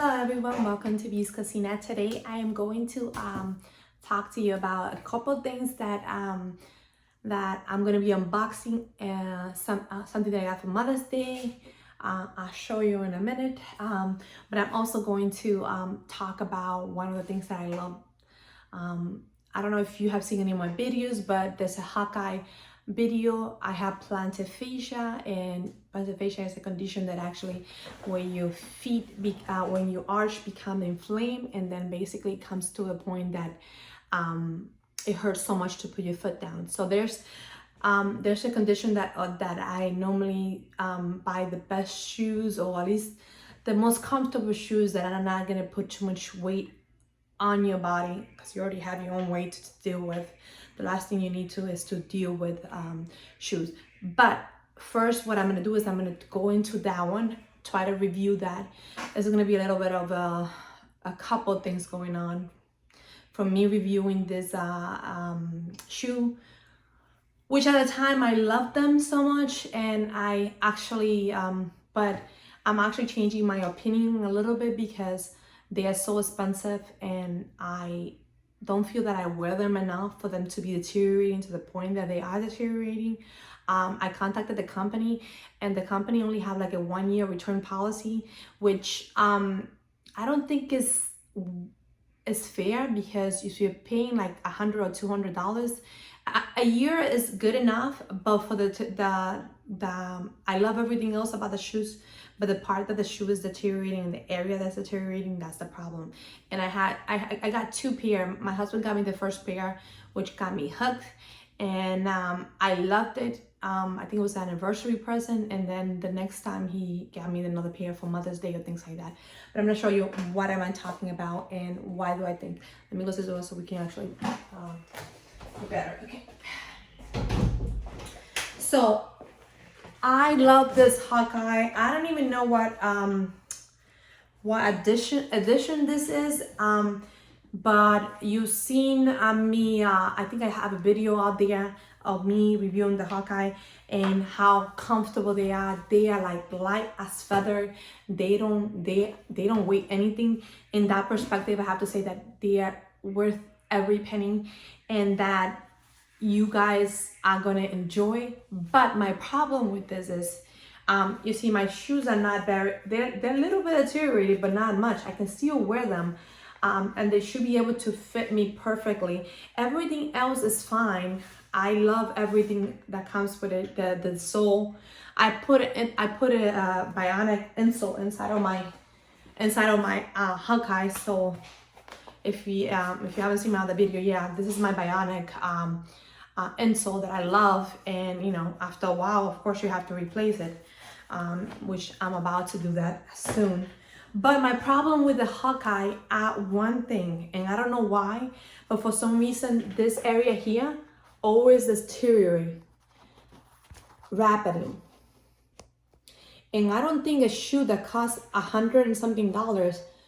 Hello everyone, welcome to V's Cocina. Today I am going to talk to you about a couple things that I'm going to be unboxing, something that I got for Mother's Day. I'll show you in a minute, but I'm also going to talk about one of the things that I love. I don't know if you have seen any of my videos, but there's a Hoka video. I have plantar fascia, and plantar fascia is a condition that actually when your feet when you arch become inflamed, and then basically it comes to a point that it hurts so much to put your foot down. So there's a condition that I normally buy the best shoes, or at least the most comfortable shoes that are not going to put too much weight on your body, because you already have your own weight to deal with. The last thing you need to is to deal with shoes. But first, what I'm going to do is I'm going to go into that one, try to review that. There's going to be a little bit of a couple things going on from me reviewing this shoe, which at the time I loved them so much, and I actually but I'm actually changing my opinion a little bit because they are so expensive, and I don't feel that I wear them enough for them to be deteriorating to the point that they are deteriorating. I contacted the company, and the company only have like a 1-year return policy, which I don't think is fair, because if you're paying like $100 or $200, a year is good enough. But for the I love everything else about the shoes, but the part that the shoe is deteriorating, the area that's deteriorating, that's the problem. And I got 2 pair. My husband got me the first pair, which got me hooked, and I loved it. I think it was an anniversary present, and then the next time he got me another pair for Mother's Day or things like that. But I'm gonna show you what am I talking about and why do I think. Let me close this door so we can actually do better. Okay. So I love this Hoka. I don't even know what edition this is. But you've seen me. I think I have a video out there of me reviewing the Hoka and how comfortable they are. They are like light as feather. They don't weigh anything. In that perspective, I have to say that they are worth every penny, and that you guys are gonna enjoy. But my problem with this is, you see, my shoes are not very, they're a little bit deteriorated, but not much. I can still wear them, and they should be able to fit me perfectly. Everything else is fine. I love everything that comes with it. The sole, I put a bionic insole inside of my Hoka. So if you haven't seen my other video, yeah, this is my bionic insole that I love. And you know, after a while, of course, you have to replace it, which I'm about to do that soon. But my problem with the Hoka, one thing, and I don't know why, but for some reason this area here always deteriorates rapidly. And I don't think a shoe that costs $100 and something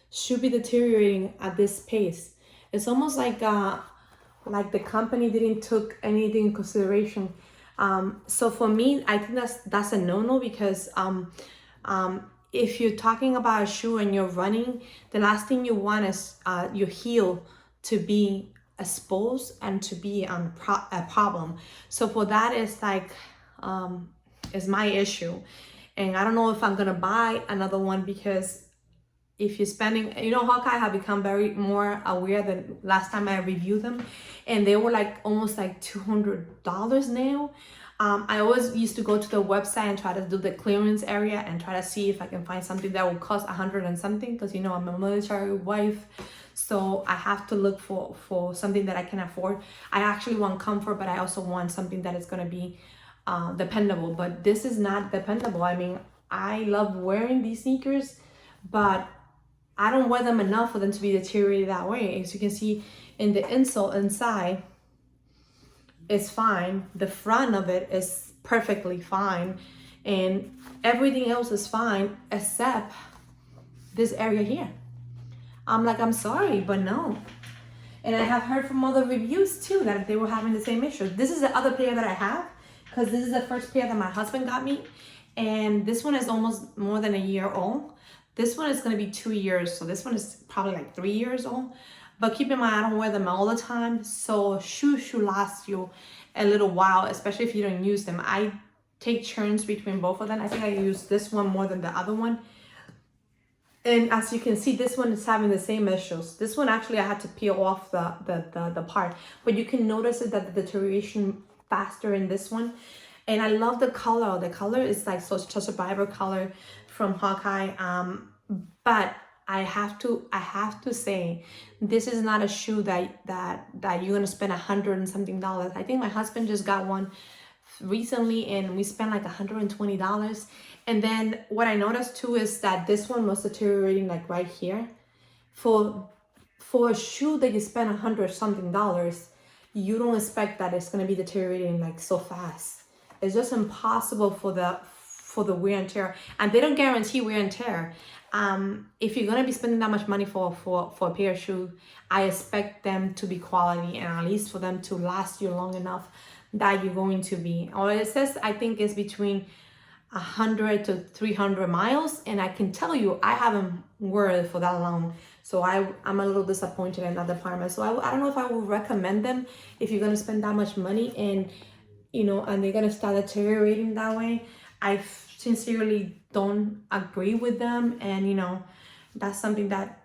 should be deteriorating at this pace. It's almost like the company didn't took anything in consideration. So for me, I think that's a no-no, because if you're talking about a shoe and you're running, the last thing you want is your heel to be exposed and to be a problem. So for that, it's like is my issue. And I don't know if I'm gonna buy another one, because if you're spending, you know, Hoka have become very more aware than last time I reviewed them, and they were like almost like $200 now. I always used to go to the website and try to do the clearance area and try to see if I can find something that will cost $100 and something, because you know, I'm a military wife, so I have to look for something that I can afford. I actually want comfort, but I also want something that is going to be dependable. But this is not dependable. I mean, I love wearing these sneakers, but I don't wear them enough for them to be deteriorated that way. As you can see in the insole inside, it's fine. The front of it is perfectly fine, and everything else is fine except this area here. I'm like, I'm sorry, but no. And I have heard from other reviews too that they were having the same issue. This is the other pair that I have, because this is the first pair that my husband got me, and this one is almost more than a year old. This one is going to be 2 years, so this one is probably like 3 years old. But keep in mind, I don't wear them all the time, so shoes should last you a little while, especially if you don't use them. I take turns between both of them. I think I use this one more than the other one. And as you can see, this one is having the same issues. This one actually I had to peel off the part, but you can notice it that the deterioration faster in this one. And I love the color. The color is like such a vibrant color from Hoka. But I have to say, this is not a shoe that you're gonna spend $100 and something. I think my husband just got one recently and we spent like $120. And then what I noticed too is that this one was deteriorating like right here. For a shoe that you spend $100 something, you don't expect that it's gonna be deteriorating like so fast. It's just impossible for the wear and tear, and they don't guarantee wear and tear. If you're gonna be spending that much money for a pair of shoes, I expect them to be quality, and at least for them to last you long enough that you're going to be. Or it says I think it's between 100 to 300 miles, and I can tell you I haven't worn it for that long, so I'm a little disappointed in that department. So I don't know if I would recommend them if you're gonna spend that much money and and they're gonna start deteriorating that way. I sincerely don't agree with them, and that's something that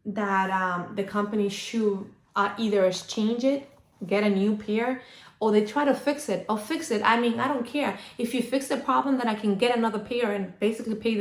the company should either exchange it, get a new pair, or they try to fix it. I mean, I don't care. If you fix the problem, then I can get another pair and basically pay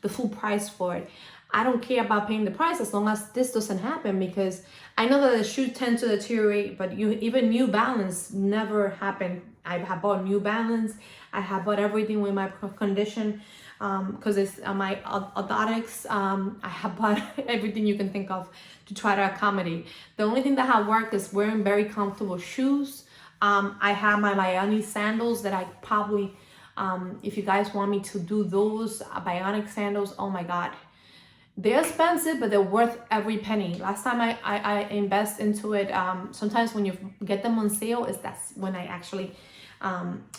the full price for it. I don't care about paying the price as long as this doesn't happen, because I know that the shoe tends to deteriorate, but even New Balance never happened. I have bought New Balance. I have bought everything with my condition, because it's my orthotics. I have bought everything you can think of to try to accommodate. The only thing that have worked is wearing very comfortable shoes. I have my Bionic sandals that I probably, if you guys want me to do those Bionic sandals, oh my God. They're expensive, but they're worth every penny. Last time I invest into it, sometimes when you get them on sale, that's when I actually,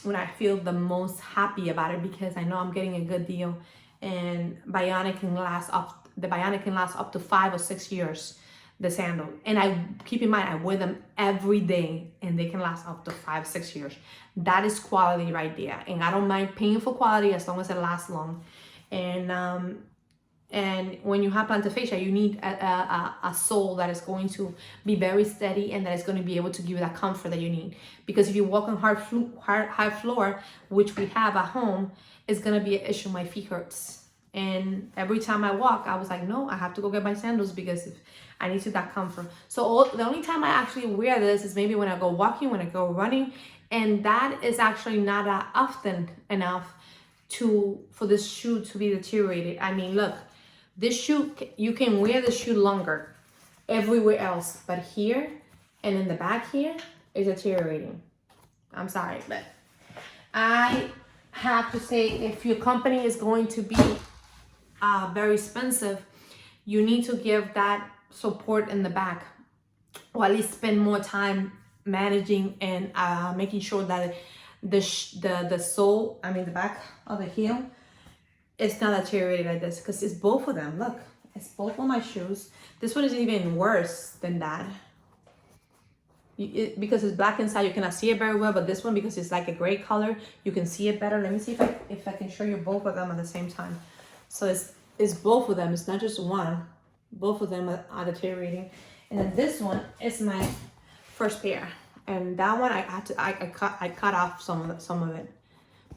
when I feel the most happy about it, because I know I'm getting a good deal. And the Bionic can last up to 5 or 6 years, the sandal. And I keep in mind, I wear them every day and they can last up to 5, 6 years. That is quality right there. And I don't mind paying for quality as long as it lasts long. And when you have plantar fascia, you need a sole that is going to be very steady and that is going to be able to give you that comfort that you need. Because if you walk on hard floor, which we have at home, it's going to be an issue. My feet hurts. And every time I walk, I was like, no, I have to go get my sandals because I need that comfort. So the only time I actually wear this is maybe when I go walking, when I go running. And that is actually not often enough for this shoe to be deteriorated. I mean, look. This shoe, you can wear the shoe longer everywhere else, but here and in the back here is deteriorating. I'm sorry, but I have to say, if your company is going to be very expensive, you need to give that support in the back, or at least spend more time managing and making sure that the sole, I mean the back of the heel, it's not deteriorated like this, because it's both of them. Look, it's both of my shoes. This one is even worse than that. Because it's black inside, you cannot see it very well, but this one, because it's like a gray color, you can see it better. Let me see if I can show you both of them at the same time. So it's both of them. It's not just one. Both of them are deteriorating. And then this one is my first pair, and that one I cut off some of it,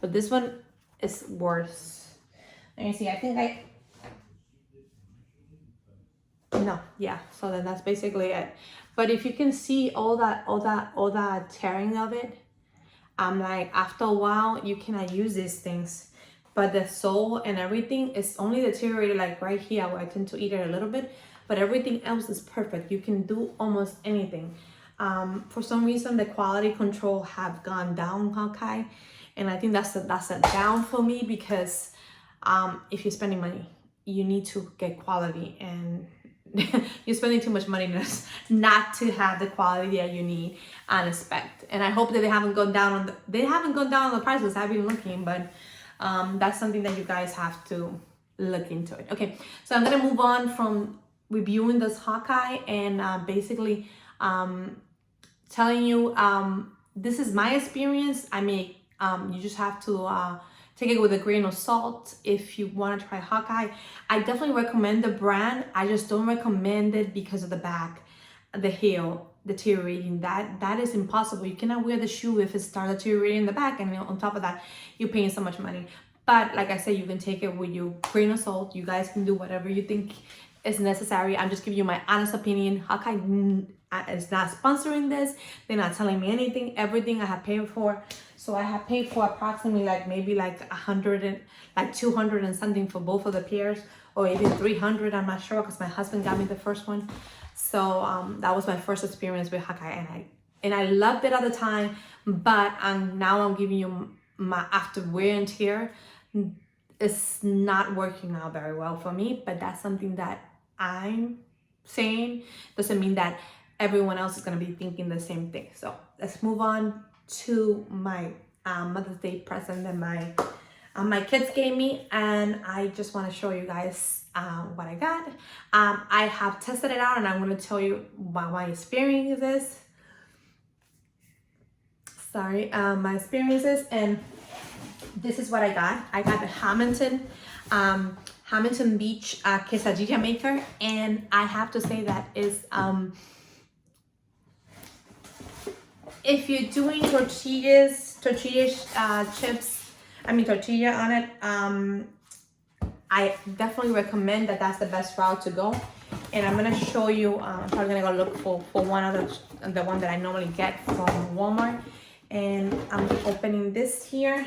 but this one is worse. Let me see, I think so then that's basically it. But if you can see all that tearing of it, I'm like, after a while you cannot use these things. But the sole and everything is only deteriorated like right here where I tend to eat it a little bit, but everything else is perfect. You can do almost anything. For some reason the quality control have gone down, okay, and I think that's a down for me, because if you're spending money, you need to get quality, and you're spending too much money not to have the quality that you need and expect. And I hope that they haven't gone down on the prices. I've been looking, but that's something that you guys have to look into it. Okay, so I'm gonna move on from reviewing this Hawkeye and basically telling you this is my experience. I mean, you just have to take it with a grain of salt if you want to try Hawkeye. I definitely recommend the brand. I just don't recommend it because of the back, the heel deteriorating. That is impossible. You cannot wear the shoe if it starts deteriorating in the back, and on top of that, you're paying so much money. But like I said, you can take it with your grain of salt. You guys can do whatever you think is necessary. I'm just giving you my honest opinion. Hawkeye is not sponsoring this. They're not telling me anything. Everything I have paid for. So I have paid for approximately maybe 100 and 200 and something for both of the pairs, or even 300. I'm not sure because my husband got me the first one. So that was my first experience with Hawkeye, and I loved it at the time. But now I'm giving you my after wear and tear. It's not working out very well for me, but that's something that I'm saying. Doesn't mean that everyone else is going to be thinking the same thing. So let's move on to my Mother's Day present that my kids gave me, and I just want to show you guys what I got. I have tested it out, and I'm going to tell you what my experience is. My experiences, and this is what I got. I got the Hamilton Beach quesadilla maker, and I have to say that is if you're doing tortilla on it, I definitely recommend that. That's the best route to go. And I'm gonna show you. I'm probably gonna go look for one of the one that I normally get from Walmart, and I'm opening this here.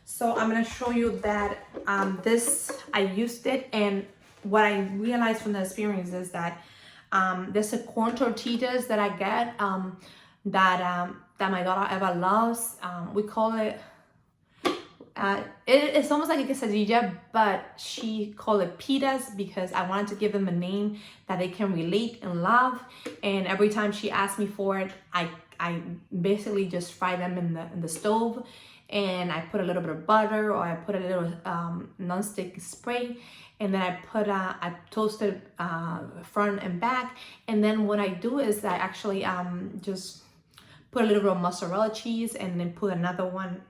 So I'm gonna show you that this, I used it, and what I realized from the experience is that there's a corn tortillas that I get that my daughter Eva loves. We call it, it's almost like a quesadilla, but she called it pitas because I wanted to give them a name that they can relate and love. And every time she asked me for it, I basically just fry them in the stove, and I put a little bit of butter, or I put a little non-stick spray, and then I toasted front and back. And then what I do is I actually just put a little bit of mozzarella cheese, and then put another one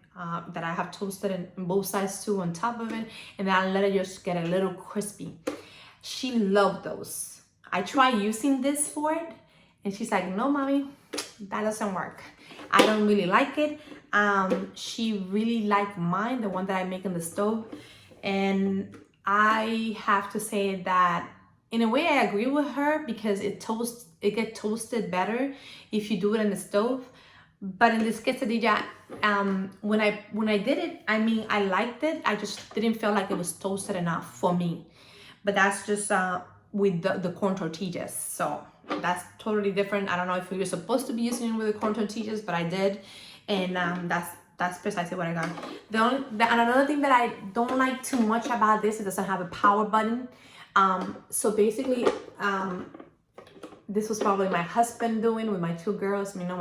that I have toasted in both sides too on top of it, and then I let it just get a little crispy. She loved those. I tried using this for it, and she's like, no, mommy, that doesn't work. I don't really like it. She really liked mine, the one that I make in the stove. And I have to say that in a way I agree with her, because it gets toasted better if you do it in the stove. But in this quesadilla, when I did it, I mean, I liked it. I just didn't feel like it was toasted enough for me. But that's just with the corn tortillas. So that's totally different. I don't know if you're supposed to be using it with the corn tortillas, but I did. And that's precisely what I got. Another thing that I don't like too much about this, it doesn't have a power button. So basically, this was probably my husband doing with my two girls. You know,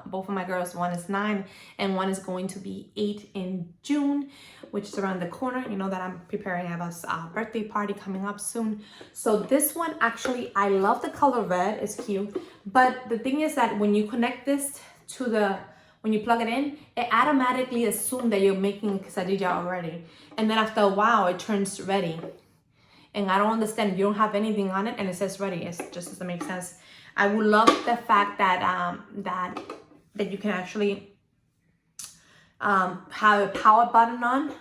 both of my girls, one is 9 and one is going to be 8 in June, which is around the corner. You know that I'm preparing Eva's birthday party coming up soon. So this one, actually, I love the color red. It's cute. But the thing is that when you connect this to when you plug it in, it automatically assumes that you're making quesadilla already. And then after a while, it turns ready. And I don't understand. You don't have anything on it, and it says ready. It just doesn't make sense. I would love the fact that that you can actually have a power button on,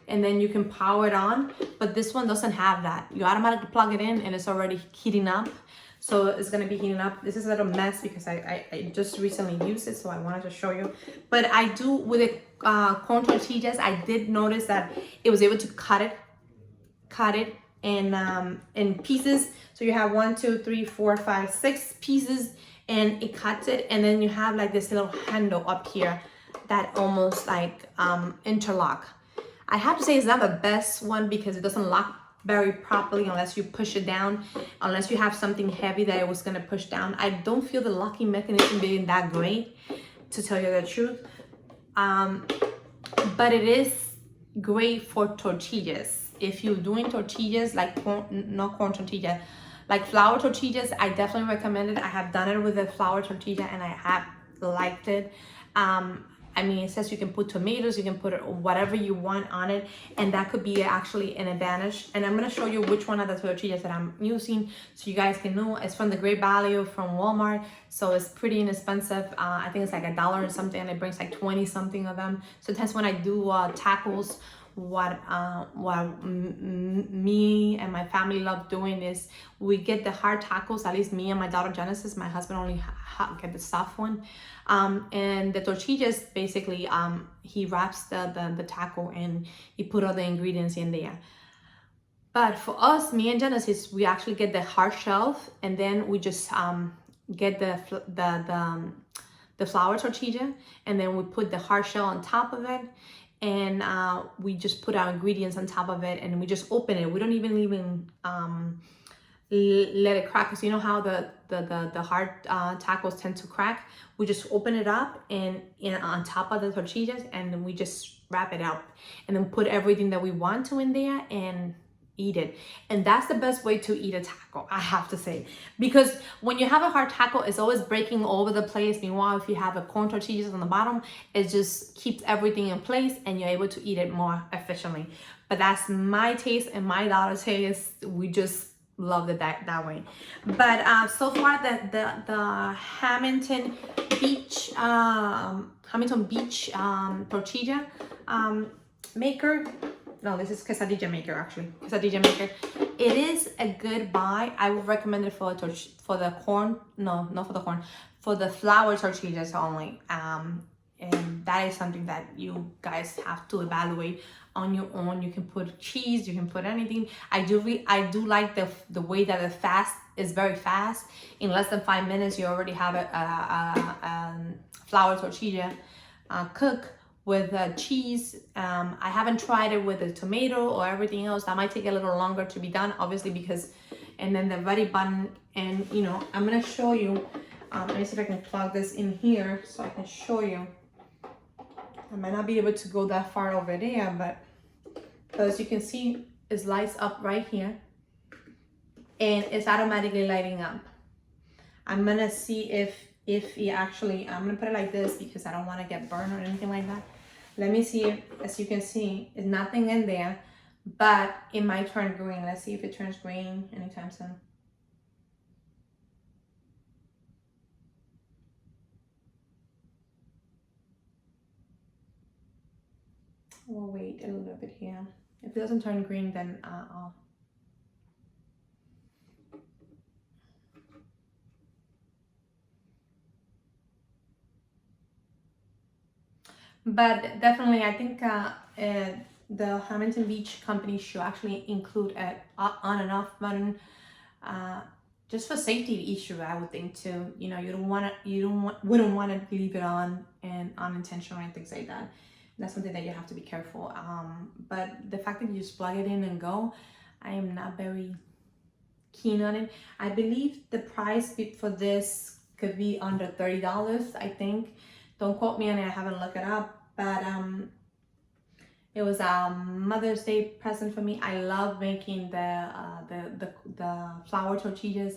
and then you can power it on. But this one doesn't have that. You automatically plug it in, and it's already heating up. So it's gonna be heating up. This is a little mess because I just recently used it, so I wanted to show you. But I do with the corn tortillas. I did notice that it was able to cut it in pieces. So you have 1, 2, 3, 4, 5, 6 pieces, and it cuts it. And then you have like this little handle up here that almost like interlock. I have to say it's not the best one because it doesn't lock very properly unless you push it down, unless you have something heavy that it was gonna push down. I don't feel the locking mechanism being that great, to tell you the truth. But it is great for tortillas. If you're doing tortillas like corn, not corn tortilla, like flour tortillas, I definitely recommend it. I have done it with a flour tortilla and I have liked it. I mean, it says you can put tomatoes, you can put whatever you want on it, and that could be actually an advantage. And I'm gonna show you which one of the tortillas that I'm using so you guys can know. It's from the Great Value from Walmart, so it's pretty inexpensive. I think it's like $1 or something, and it brings like 20 something of them. Sometimes when I do tacos, what me and my family love doing is we get the hard tacos. At least me and my daughter Genesis. My husband only get the soft one. And the tortillas, basically, he wraps the taco and he put all the ingredients in there. But for us, me and Genesis, we actually get the hard shell, and then we just get the flour tortilla, and then we put the hard shell on top of it, and we just put our ingredients on top of it, and we just open it. We don't even let it crack, because you know how the hard tacos tend to crack. We just open it up and on top of the tortillas, and then we just wrap it up, and then put everything that we want to in there and eat it. And that's the best way to eat a taco, I have to say, because when you have a hard taco, it's always breaking all over the place. Meanwhile, if you have a corn tortillas on the bottom, it just keeps everything in place and you're able to eat it more efficiently. But that's my taste and my daughter's taste. We just love it that way. But so far the Hamilton Beach tortilla maker, no, this is quesadilla maker, actually. Quesadilla maker. It is a good buy. I would recommend it for the corn. No, not for the corn. For the flour tortillas only. And that is something that you guys have to evaluate on your own. You can put cheese. You can put anything. I do like the way that the fast is very fast. In less than 5 minutes, you already have a flour tortilla cook with cheese. I haven't tried it with a tomato or everything else. That might take a little longer to be done, obviously, because, and then the ready button, and you know, I'm gonna show you, let me see if I can plug this in here so I can show you. I might not be able to go that far over there, but as you can see, it lights up right here and it's automatically lighting up. I'm gonna see if it actually, I'm gonna put it like this because I don't want to get burned or anything like that. Let me see if, as you can see, there's nothing in there, but it might turn green. Let's see if it turns green anytime soon. We'll wait a little bit here. If it doesn't turn green, then I'll. But definitely, I think the Hamilton Beach company should actually include a on and off button, just for safety issue. I would think too. You know, wouldn't want to leave it on and unintentional and things like that. That's something that you have to be careful. But the fact that you just plug it in and go, I am not very keen on it. I believe the price for this could be under $30, I think. Don't quote me on it, I haven't looked it up, but it was a Mother's Day present for me. I love making the flour tortillas,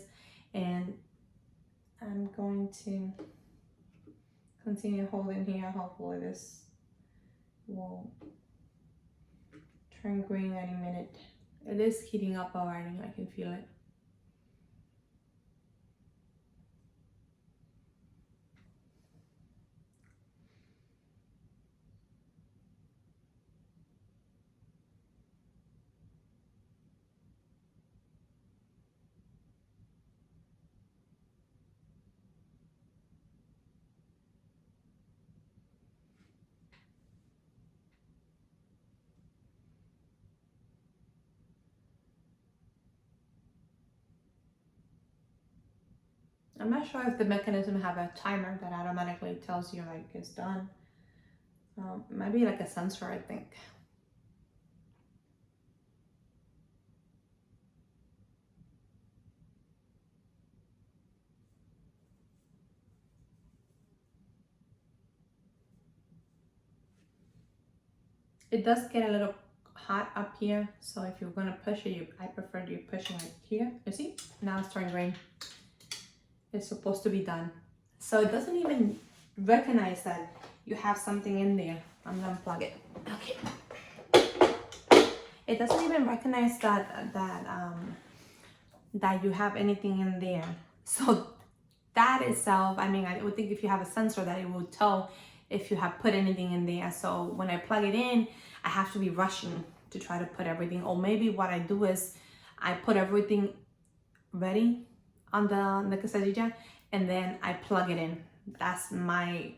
and I'm going to continue holding here. Hopefully this will turn green any minute. It is heating up already, I can feel it. I'm not sure if the mechanism have a timer that automatically tells you like it's done. It might be like a sensor, I think. It does get a little hot up here, so if you're gonna push it, I prefer you pushing it here. You see? Now it's turning green. It's supposed to be done. So it doesn't even recognize that you have something in there. I'm gonna unplug it. Okay. It doesn't even recognize that you have anything in there. So that itself, I mean, I would think if you have a sensor that it will tell if you have put anything in there. So when I plug it in, I have to be rushing to try to put everything. Or maybe what I do is I put everything ready on the quesadilla and then I plug it in. That's my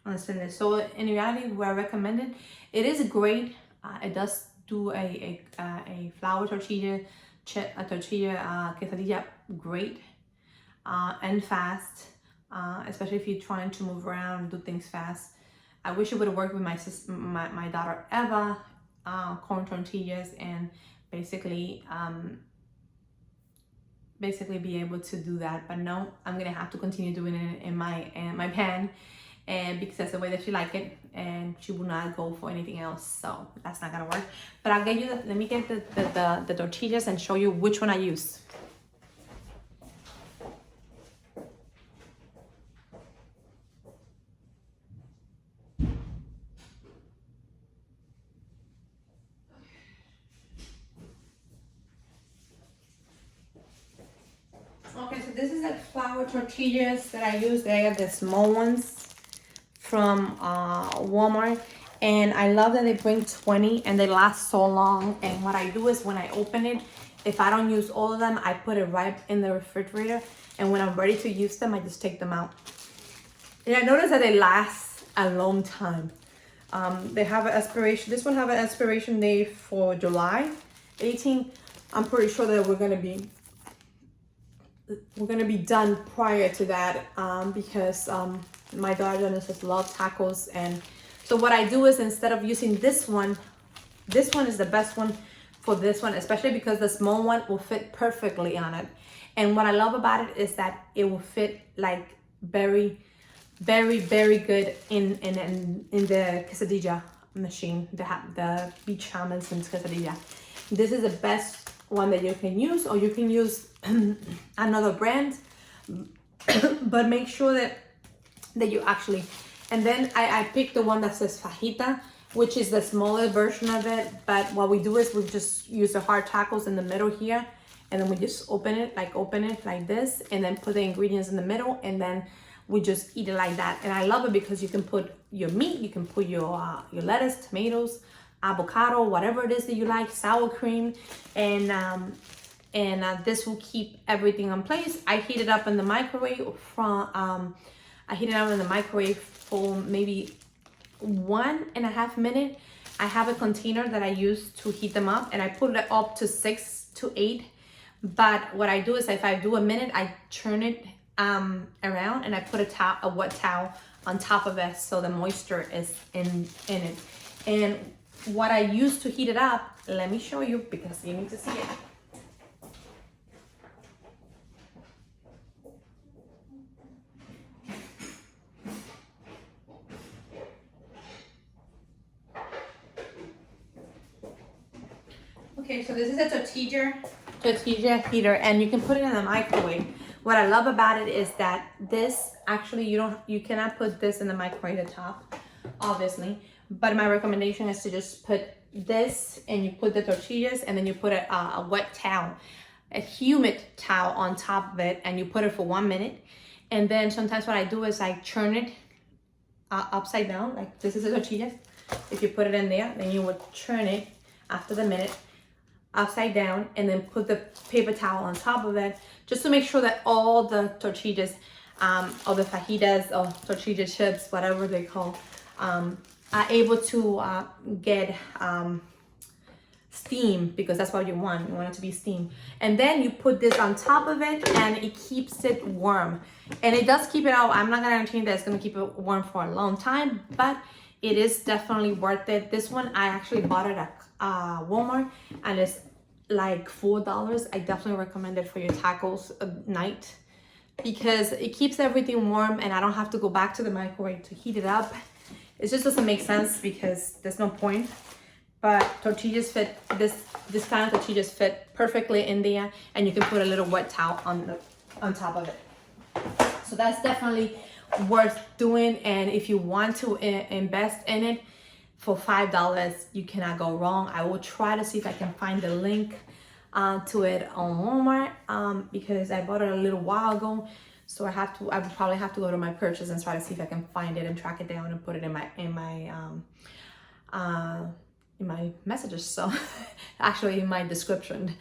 understanding. So in reality, where I recommend it, it is great. It does do a flour tortilla quesadilla great and fast, especially if you're trying to move around, do things fast. I wish it would have worked with my daughter Eva, corn tortillas, and basically be able to do that. But no, I'm gonna have to continue doing it in my pan, and because that's the way that she like it, and she will not go for anything else. So that's not gonna work. But I'll get you let me get the tortillas and show you which one I use. Okay, so this is the flour tortillas that I use. They are the small ones from Walmart, and I love that they bring 20 and they last so long. And what I do is when I open it, if I don't use all of them, I put it right in the refrigerator, and when I'm ready to use them, I just take them out. And I noticed that they last a long time. They have an expiration. This one have an expiration date for July 18. I'm pretty sure that we're gonna be done prior to that, because my daughter just loves tacos. And so what I do is, instead of using this one is the best one for this one, especially because the small one will fit perfectly on it. And what I love about it is that it will fit like very, very, very good in the quesadilla machine, the beach hummus and quesadilla. This is the best one that you can use, or you can use another brand, but make sure that you actually, and then I picked the one that says fajita, which is the smaller version of it. But what we do is we just use the hard tacos in the middle here, and then we just open it like this, and then put the ingredients in the middle, and then we just eat it like that. And I love it because you can put your meat, you can put your lettuce, tomatoes, avocado, whatever it is that you like, sour cream, and this will keep everything in place. I heat it up in the microwave for maybe 1.5 minutes. I have a container that I use to heat them up, and I put it up to 6 to 8. But what I do is, if I do a minute, I turn it around, and I put a wet towel on top of it, so the moisture is in it. And what I use to heat it up, let me show you, because you need to see it. Okay, so this is a tortilla heater, and you can put it in the microwave. What I love about it is that this actually, you cannot put this in the microwave at the top, obviously. But my recommendation is to just put this, and you put the tortillas, and then you put a wet towel, a humid towel on top of it, and you put it for 1 minute. And then sometimes what I do is I turn it upside down, like this is a tortilla. If you put it in there, then you would turn it after the minute upside down, and then put the paper towel on top of it, just to make sure that all the tortillas, or the fajitas, or tortilla chips, whatever they call, are able to get steam, because that's what you want. You want it to be steam. And then you put this on top of it, and it keeps it warm. And it does keep it out. I'm not gonna guarantee that it's gonna keep it warm for a long time, but it is definitely worth it. This one I actually bought it at Walmart, and it's like $4. I definitely recommend it for your tacos at night, because it keeps everything warm, and I don't have to go back to the microwave to heat it up. It just doesn't make sense because there's no point. But tortillas fit, this kind of tortillas fit perfectly in there, and you can put a little wet towel on top of it. So that's definitely worth doing. And if you want to invest in it for $5, you cannot go wrong. I will try to see if I can find the link to it on Walmart, because I bought it a little while ago. So I would probably have to go to my purchase and try to see if I can find it and track it down and put it in my messages. So actually in my description,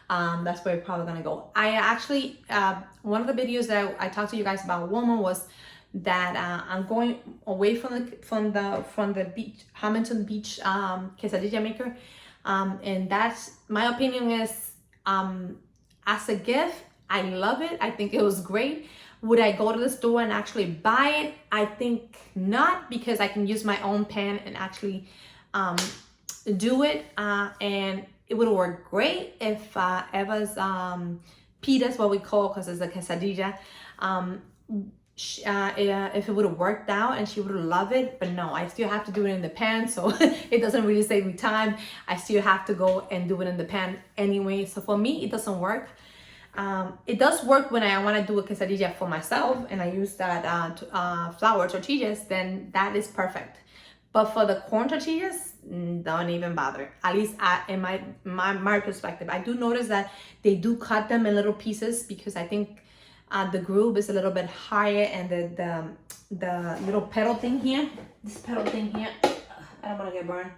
that's where you're probably gonna go. I actually one of the videos that I talked to you guys about Walmart was that I'm going away from the beach, Hamilton Beach quesadilla maker, and that's my opinion is as a gift, I love it. I think it was great. Would I go to the store and actually buy it? I think not, because I can use my own pan and actually do it, and it would work great if Eva's pita is what we call, because it's a quesadilla, if it would have worked out and she would have loved it. But no, I still have to do it in the pan, so it doesn't really save me time. I still have to go and do it in the pan anyway. So for me, it doesn't work. It does work when I want to do a quesadilla for myself and I use that flour tortillas, then that is perfect. But for the corn tortillas, don't even bother. At least in my perspective, I do notice that they do cut them in little pieces, because I think the groove is a little bit higher, and the little pedal thing here, this pedal thing here, I don't want to get burned.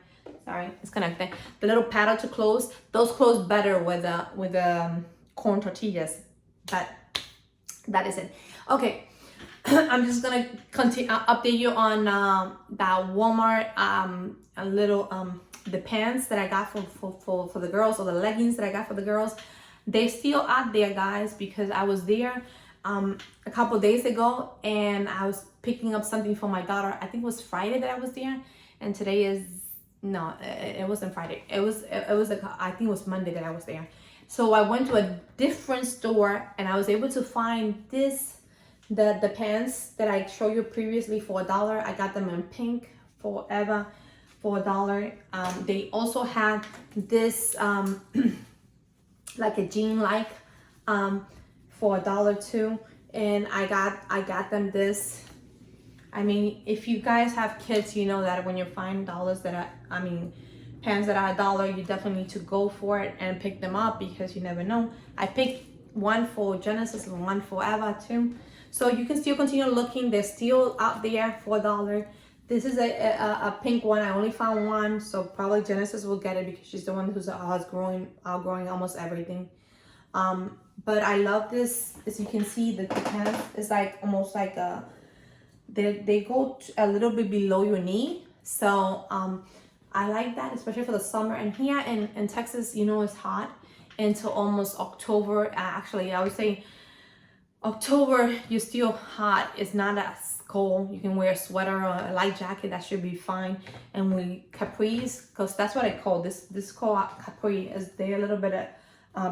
Sorry, it's connected. The little paddle to close, those close better with the corn tortillas. But that is it. Okay. I'm just gonna continue update you on that Walmart a little the pants that I got for the girls, or the leggings that I got for the girls. They're still out there, guys, because I was there a couple days ago and I was picking up something for my daughter. I think it was Friday that I was there, and today is no, it wasn't Friday. It was I think it was Monday that I was there. So I went to a different store and I was able to find the pants that I showed you previously for $1. I got them in pink for Eva for $1. They also had this like a jean for $1 too, and I got them this. I mean, if you guys have kids, you know that when you find dollars that are, pants that are $1, you definitely need to go for it and pick them up, because you never know. I picked one for Genesis and one for Eva too. So you can still continue looking. They're still out there for $1. This is a pink one. I only found one, so probably Genesis will get it because she's the one who's outgrowing almost everything. But I love this. As you can see, the pants is like almost like they go a little bit below your knee. So I like that, especially for the summer. And here in Texas, you know, it's hot until almost October. Actually, I would say October, you're still hot. It's not as cold. You can wear a sweater or a light jacket. That should be fine. And we capris, because that's what I call this called capri, is they're a little bit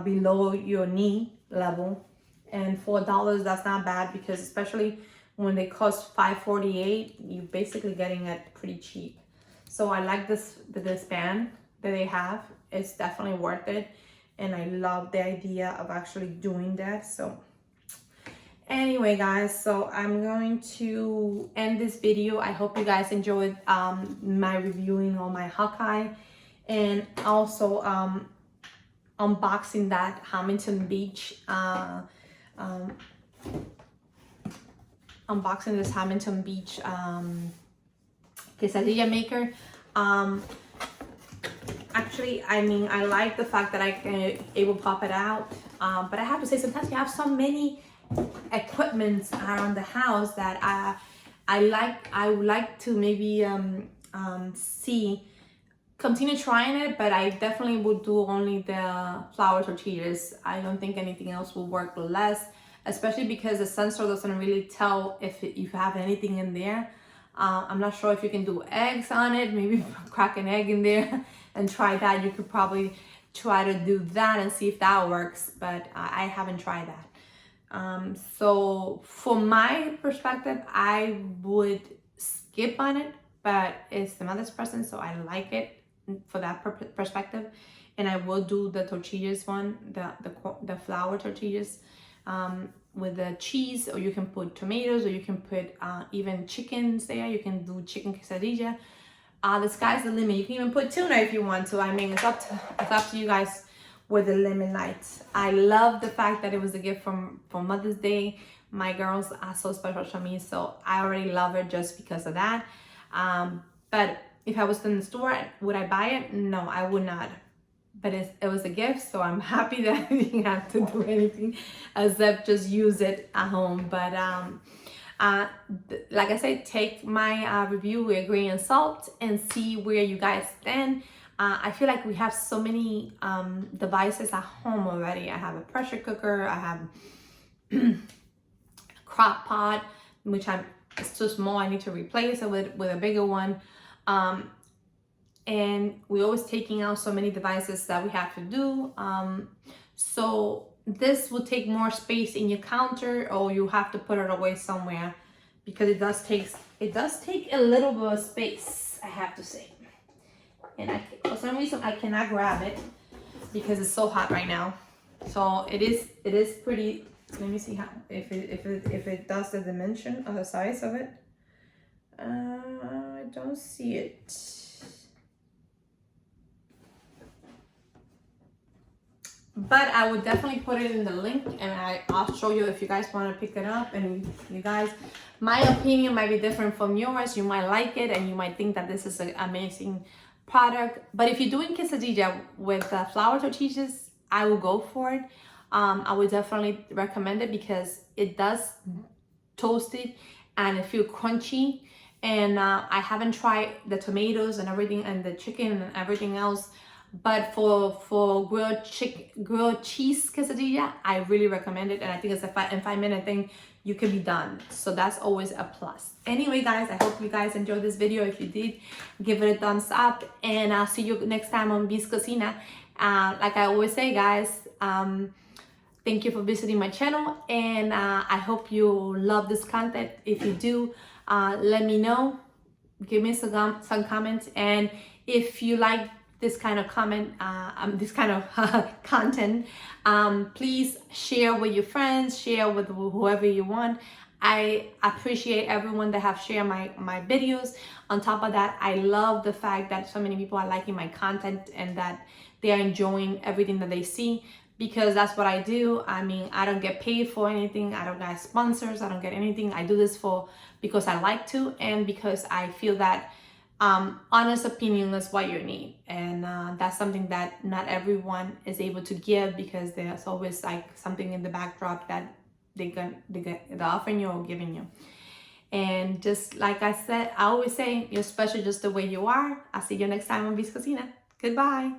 below your knee level. And for $1, that's not bad, because especially when they cost $5.48, you're basically getting it pretty cheap. So I like this band that they have. It's definitely worth it. And I love the idea of actually doing that. So anyway, guys, so I'm going to end this video. I hope you guys enjoyed my reviewing on my Hawkeye, and also unboxing that Hamilton Beach unboxing this Hamilton Beach quesadilla maker. Actually, I like the fact that I can able to pop it out, but I have to say, sometimes you have so many equipments around the house that I would like to maybe continue trying it, but I definitely would do only the flour tortillas. I don't think anything else will work less, especially because the sensor doesn't really tell if you have anything in there. I'm not sure if you can do eggs on it, maybe crack an egg in there and try that. You could probably try to do that and see if that works, but I haven't tried that. So from my perspective, I would skip on it but it's the mother's present, so I like it for that perspective. And I will do the tortillas one, the flour tortillas with the cheese, or you can put tomatoes, or you can put even chickens there. You can do chicken quesadilla. The sky's the limit. You can even put tuna if you want to. I mean, it's up to you guys where the limit lies. I love the fact that it was a gift from Mother's Day. My girls are so special to me, so I already love it just because of that. But if I was in the store, would I buy it? No, I would not. But it was a gift, so I'm happy that I didn't have to do anything except just use it at home. But like I said, take my review with a grain of salt and see where you guys stand. I feel like we have so many devices at home already. I have a pressure cooker, I have a crock pot, which it's too small. I need to replace it with a bigger one. And we're always taking out so many devices that we have to do. So this will take more space in your counter, or you have to put it away somewhere, because it does take a little bit of space, I have to say. And for some reason I cannot grab it because it's so hot right now. So it is pretty. Let me see how if it does the dimension of the size of it. I don't see it. But I would definitely put it in the link, and I'll show you if you guys want to pick it up. And you guys, my opinion might be different from yours. You might like it, and you might think that this is an amazing product. But if you're doing quesadilla with flour tortillas, I will go for it. I would definitely recommend it because it does toast it and it feels crunchy. And I haven't tried the tomatoes and everything and the chicken and everything else. But for grilled cheese quesadilla, I really recommend it. And I think it's a 5-minute thing. You can be done. So that's always a plus. Anyway, guys, I hope you guys enjoyed this video. If you did, give it a thumbs up. And I'll see you next time on Bee's Cocina. Like I always say, guys, thank you for visiting my channel. And I hope you love this content. If you do, let me know. Give me some comments. And if you like this kind of this kind of content, please share with your friends, share with whoever you want. I appreciate everyone that have shared my videos. On top of that, I love the fact that so many people are liking my content and that they are enjoying everything that they see, because that's what I do. I mean, I don't get paid for anything. I don't get sponsors. I don't get anything. I do this because I like to, and because I feel that honest opinion is what you need. And that's something that not everyone is able to give, because there's always like something in the backdrop that they're offering you or giving you. And just like I said, I always say, you're special just the way you are. I'll see you next time on Bee's Cocina. Goodbye.